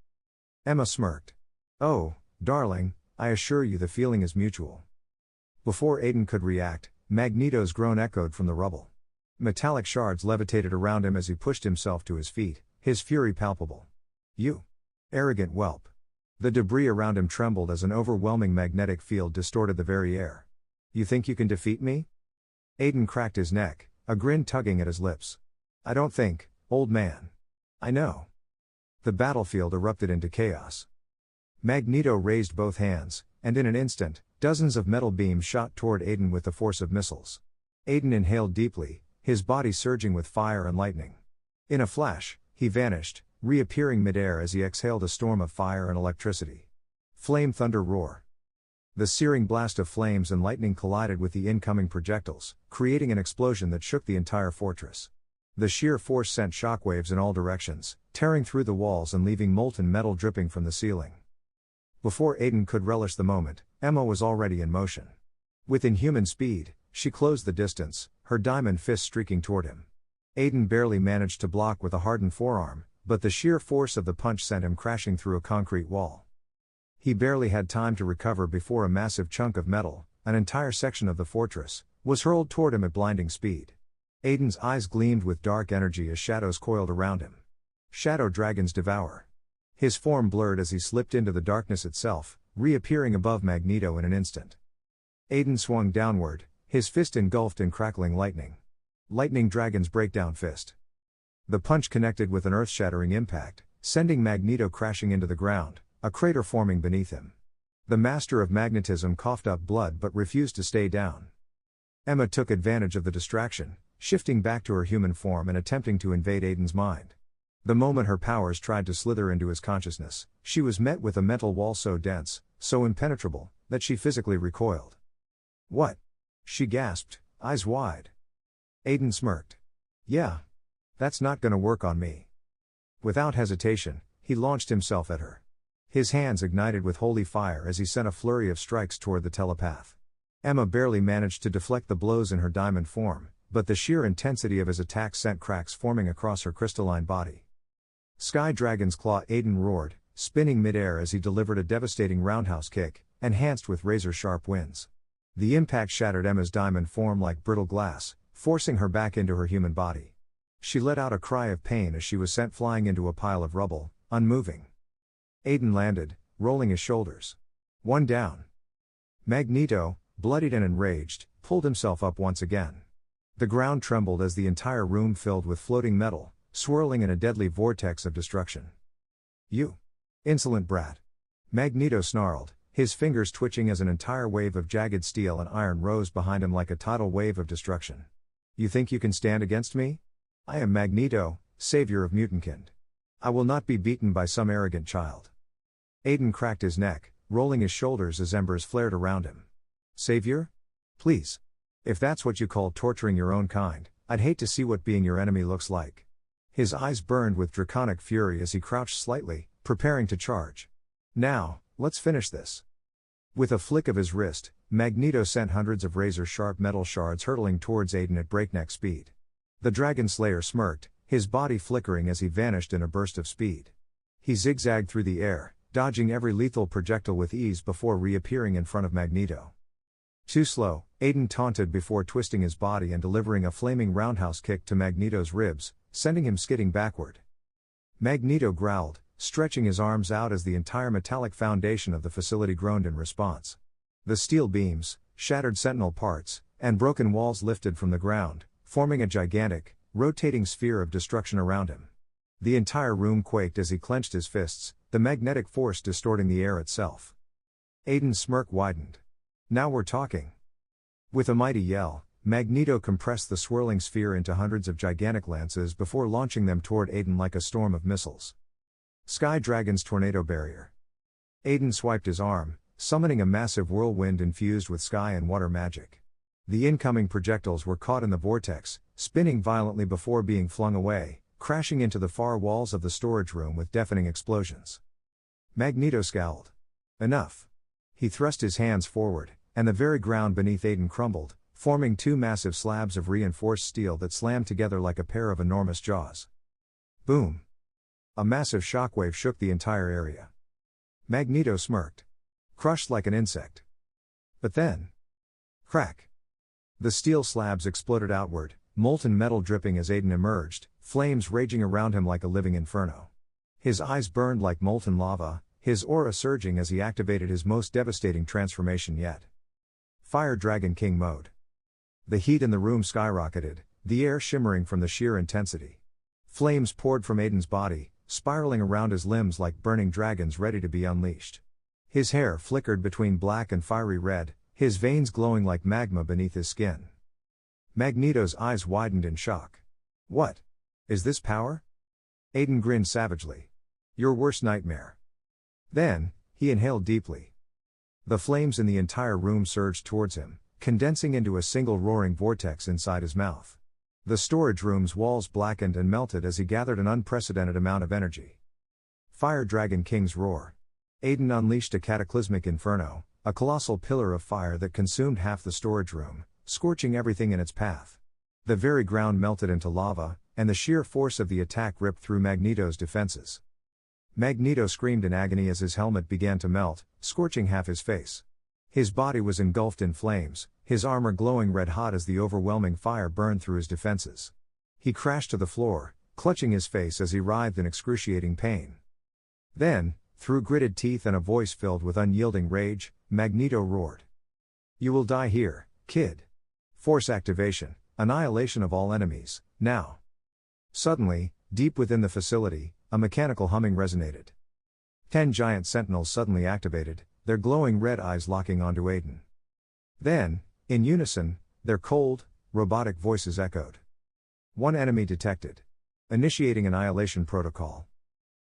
Emma smirked. "Oh, darling, I assure you the feeling is mutual." Before Aiden could react, Magneto's groan echoed from the rubble. Metallic shards levitated around him as he pushed himself to his feet, his fury palpable. "You arrogant whelp." The debris around him trembled as an overwhelming magnetic field distorted the very air. "You think you can defeat me?" Aiden cracked his neck, a grin tugging at his lips. "I don't think, old man. I know." The battlefield erupted into chaos. Magneto raised both hands, and in an instant, dozens of metal beams shot toward Aiden with the force of missiles. Aiden inhaled deeply, his body surging with fire and lightning. In a flash, he vanished, reappearing midair as he exhaled a storm of fire and electricity. Flame thunder roar. The searing blast of flames and lightning collided with the incoming projectiles, creating an explosion that shook the entire fortress. The sheer force sent shockwaves in all directions, tearing through the walls and leaving molten metal dripping from the ceiling. Before Aiden could relish the moment, Emma was already in motion. With inhuman speed, she closed the distance, her diamond fist streaking toward him. Aiden barely managed to block with a hardened forearm, but the sheer force of the punch sent him crashing through a concrete wall. He barely had time to recover before a massive chunk of metal, an entire section of the fortress, was hurled toward him at blinding speed. Aiden's eyes gleamed with dark energy as shadows coiled around him. Shadow dragons devour. His form blurred as he slipped into the darkness itself, reappearing above Magneto in an instant. Aiden swung downward, his fist engulfed in crackling lightning. Lightning Dragon's breakdown fist. The punch connected with an earth-shattering impact, sending Magneto crashing into the ground, a crater forming beneath him. The master of magnetism coughed up blood but refused to stay down. Emma took advantage of the distraction, shifting back to her human form and attempting to invade Aiden's mind. The moment her powers tried to slither into his consciousness, she was met with a mental wall so dense, so impenetrable, that she physically recoiled. "What?" she gasped, eyes wide. Aiden smirked. Yeah. That's not gonna work on me. Without hesitation, he launched himself at her. His hands ignited with holy fire as he sent a flurry of strikes toward the telepath. Emma barely managed to deflect the blows in her diamond form, but the sheer intensity of his attack sent cracks forming across her crystalline body. Sky Dragon's Claw! Aiden roared, spinning midair as he delivered a devastating roundhouse kick, enhanced with razor-sharp winds. The impact shattered Emma's diamond form like brittle glass, forcing her back into her human body. She let out a cry of pain as she was sent flying into a pile of rubble, unmoving. Aiden landed, rolling his shoulders. One down. Magneto, bloodied and enraged, pulled himself up once again. The ground trembled as the entire room filled with floating metal, swirling in a deadly vortex of destruction. You insolent brat. Magneto snarled, his fingers twitching as an entire wave of jagged steel and iron rose behind him like a tidal wave of destruction. You think you can stand against me? I am Magneto, savior of Mutantkind. I will not be beaten by some arrogant child. Aiden cracked his neck, rolling his shoulders as embers flared around him. Savior? Please. If that's what you call torturing your own kind, I'd hate to see what being your enemy looks like. His eyes burned with draconic fury as he crouched slightly, preparing to charge. Now, let's finish this. With a flick of his wrist, Magneto sent hundreds of razor-sharp metal shards hurtling towards Aiden at breakneck speed. The Dragon Slayer smirked, his body flickering as he vanished in a burst of speed. He zigzagged through the air, dodging every lethal projectile with ease before reappearing in front of Magneto. Too slow, Aiden taunted before twisting his body and delivering a flaming roundhouse kick to Magneto's ribs, sending him skidding backward. Magneto growled, stretching his arms out as the entire metallic foundation of the facility groaned in response. The steel beams, shattered sentinel parts, and broken walls lifted from the ground, forming a gigantic, rotating sphere of destruction around him. The entire room quaked as he clenched his fists, the magnetic force distorting the air itself. Aiden's smirk widened. Now we're talking. With a mighty yell, Magneto compressed the swirling sphere into hundreds of gigantic lances before launching them toward Aiden like a storm of missiles. Sky Dragon's Tornado Barrier. Aiden swiped his arm, summoning a massive whirlwind infused with sky and water magic. The incoming projectiles were caught in the vortex, spinning violently before being flung away, crashing into the far walls of the storage room with deafening explosions. Magneto scowled. Enough. He thrust his hands forward, and the very ground beneath Aiden crumbled, forming two massive slabs of reinforced steel that slammed together like a pair of enormous jaws. Boom. A massive shockwave shook the entire area. Magneto smirked. Crushed like an insect. But then. Crack. The steel slabs exploded outward, molten metal dripping as Aiden emerged, flames raging around him like a living inferno. His eyes burned like molten lava, his aura surging as he activated his most devastating transformation yet. Fire Dragon King mode. The heat in the room skyrocketed, the air shimmering from the sheer intensity. Flames poured from Aiden's body, spiraling around his limbs like burning dragons ready to be unleashed. His hair flickered between black and fiery red, his veins glowing like magma beneath his skin. Magneto's eyes widened in shock. What? Is this power? Aiden grinned savagely. Your worst nightmare. Then, he inhaled deeply. The flames in the entire room surged towards him, condensing into a single roaring vortex inside his mouth. The storage room's walls blackened and melted as he gathered an unprecedented amount of energy. Fire Dragon King's roar. Aiden unleashed a cataclysmic inferno, a colossal pillar of fire that consumed half the storage room, scorching everything in its path. The very ground melted into lava, and the sheer force of the attack ripped through Magneto's defenses. Magneto screamed in agony as his helmet began to melt, scorching half his face. His body was engulfed in flames, his armor glowing red-hot as the overwhelming fire burned through his defenses. He crashed to the floor, clutching his face as he writhed in excruciating pain. Then, through gritted teeth and a voice filled with unyielding rage, Magneto roared. You will die here, kid. Force activation, annihilation of all enemies, now. Suddenly, deep within the facility, a mechanical humming resonated. 10 giant sentinels suddenly activated, their glowing red eyes locking onto Aiden. Then, in unison, their cold, robotic voices echoed. One enemy detected. Initiating annihilation protocol.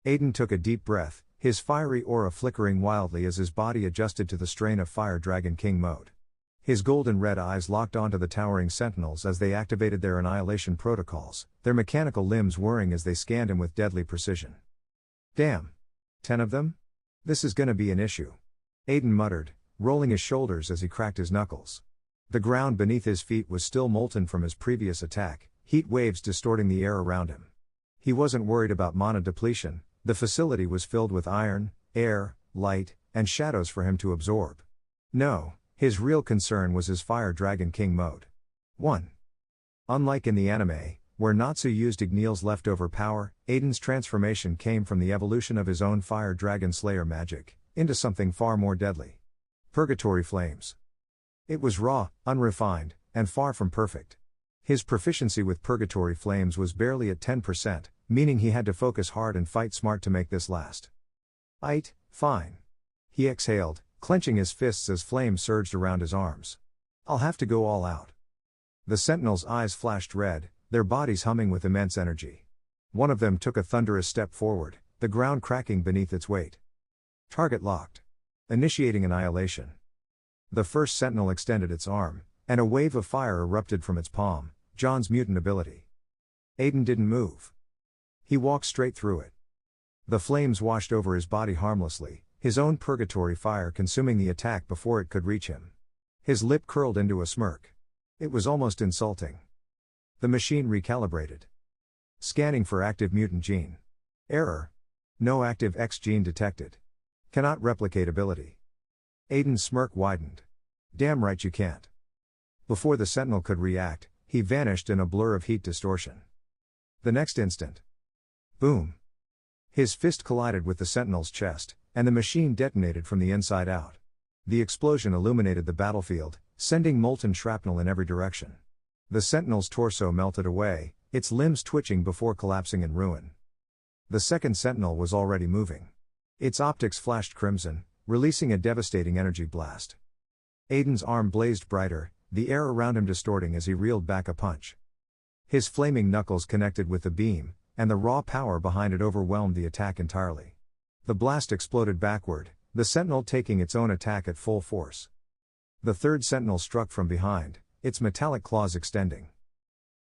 Aiden took a deep breath, his fiery aura flickering wildly as his body adjusted to the strain of Fire Dragon King mode. His golden red eyes locked onto the towering sentinels as they activated their annihilation protocols, their mechanical limbs whirring as they scanned him with deadly precision. Damn. 10 of them? This is gonna be an issue. Aiden muttered, rolling his shoulders as he cracked his knuckles. The ground beneath his feet was still molten from his previous attack, heat waves distorting the air around him. He wasn't worried about mana depletion, the facility was filled with iron, air, light, and shadows for him to absorb. No. His real concern was his Fire Dragon King mode. 1. Unlike in the anime, where Natsu used Ignil's leftover power, Aiden's transformation came from the evolution of his own Fire Dragon Slayer magic, into something far more deadly. Purgatory Flames. It was raw, unrefined, and far from perfect. His proficiency with Purgatory Flames was barely at 10%, meaning he had to focus hard and fight smart to make this last. Fine. He exhaled, clenching his fists as flames surged around his arms. I'll have to go all out. The sentinels' eyes flashed red, their bodies humming with immense energy. One of them took a thunderous step forward, the ground cracking beneath its weight. Target locked. Initiating annihilation. The first sentinel extended its arm, and a wave of fire erupted from its palm, John's mutant ability. Aiden didn't move. He walked straight through it. The flames washed over his body harmlessly, his own purgatory fire consuming the attack before it could reach him. His lip curled into a smirk. It was almost insulting. The machine recalibrated. Scanning for active mutant gene. Error. No active X gene detected. Cannot replicate ability. Aiden's smirk widened. Damn right you can't. Before the sentinel could react, he vanished in a blur of heat distortion. The next instant. Boom. His fist collided with the sentinel's chest, and the machine detonated from the inside out. The explosion illuminated the battlefield, sending molten shrapnel in every direction. The sentinel's torso melted away, its limbs twitching before collapsing in ruin. The second sentinel was already moving. Its optics flashed crimson, releasing a devastating energy blast. Aiden's arm blazed brighter, the air around him distorting as he reeled back a punch. His flaming knuckles connected with the beam, and the raw power behind it overwhelmed the attack entirely. The blast exploded backward, the sentinel taking its own attack at full force. The third sentinel struck from behind, its metallic claws extending.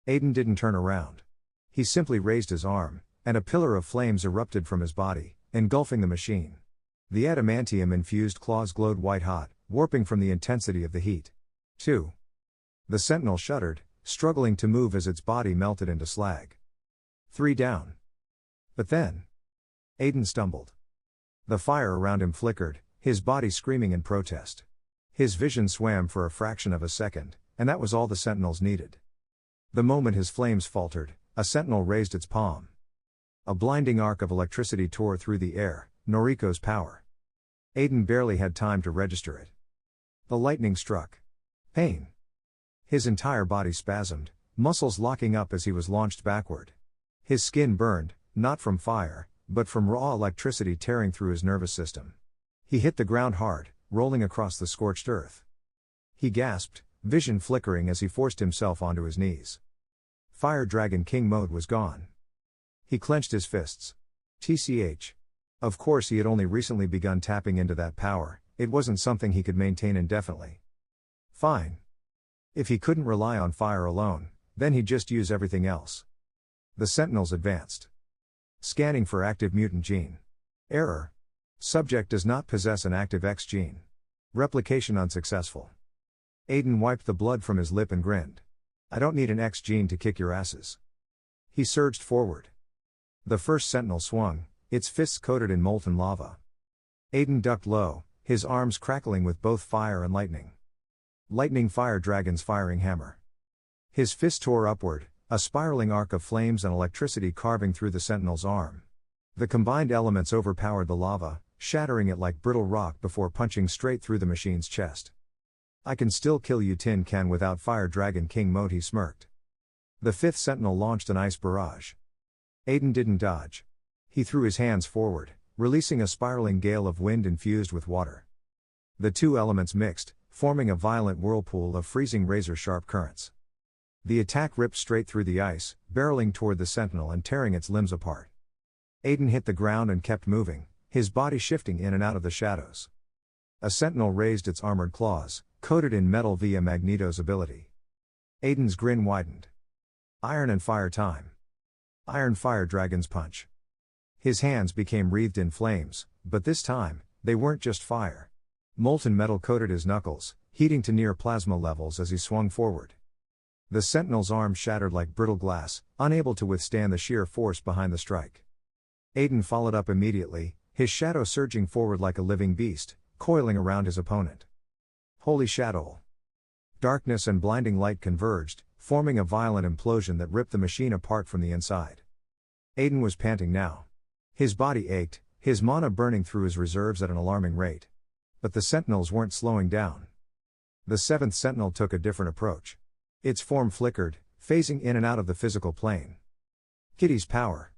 Aiden didn't turn around. He simply raised his arm, and a pillar of flames erupted from his body, engulfing the machine. The adamantium-infused claws glowed white-hot, warping from the intensity of the heat. 2. The sentinel shuddered, struggling to move as its body melted into slag. 3 down. But then, Aiden stumbled. The fire around him flickered, his body screaming in protest. His vision swam for a fraction of a second, and that was all the sentinels needed. The moment his flames faltered, a sentinel raised its palm. A blinding arc of electricity tore through the air, Noriko's power. Aiden barely had time to register it. The lightning struck. Pain. His entire body spasmed, muscles locking up as he was launched backward. His skin burned, not from fire, but from raw electricity tearing through his nervous system. He hit the ground hard, rolling across the scorched earth. He gasped, vision flickering as he forced himself onto his knees. Fire Dragon King mode was gone. He clenched his fists. TCH. Of course he had only recently begun tapping into that power, it wasn't something he could maintain indefinitely. Fine. If he couldn't rely on fire alone, then he'd just use everything else. The sentinels advanced. Scanning for active mutant gene. Error. Subject does not possess an active X gene. Replication unsuccessful. Aiden wiped the blood from his lip and grinned. I don't need an X gene to kick your asses. He surged forward. The first sentinel swung, its fists coated in molten lava. Aiden ducked low, his arms crackling with both fire and lightning. Lightning Fire Dragon's firing hammer. His fist tore upward, a spiraling arc of flames and electricity carving through the sentinel's arm. The combined elements overpowered the lava, shattering it like brittle rock before punching straight through the machine's chest. I can still kill you tin can without Fire Dragon King mode, he smirked. The fifth sentinel launched an ice barrage. Aiden didn't dodge. He threw his hands forward, releasing a spiraling gale of wind infused with water. The two elements mixed, forming a violent whirlpool of freezing razor-sharp currents. The attack ripped straight through the ice, barreling toward the sentinel and tearing its limbs apart. Aiden hit the ground and kept moving, his body shifting in and out of the shadows. A sentinel raised its armored claws, coated in metal via Magneto's ability. Aiden's grin widened. Iron and fire time. Iron Fire Dragon's Punch. His hands became wreathed in flames, but this time, they weren't just fire. Molten metal coated his knuckles, heating to near plasma levels as he swung forward. The Sentinel's arms shattered like brittle glass, unable to withstand the sheer force behind the strike. Aiden followed up immediately, his shadow surging forward like a living beast, coiling around his opponent. Holy shadow! Darkness and blinding light converged, forming a violent implosion that ripped the machine apart from the inside. Aiden was panting now. His body ached, his mana burning through his reserves at an alarming rate. But the Sentinels weren't slowing down. The seventh Sentinel took a different approach. Its form flickered, phasing in and out of the physical plane. Kitty's power.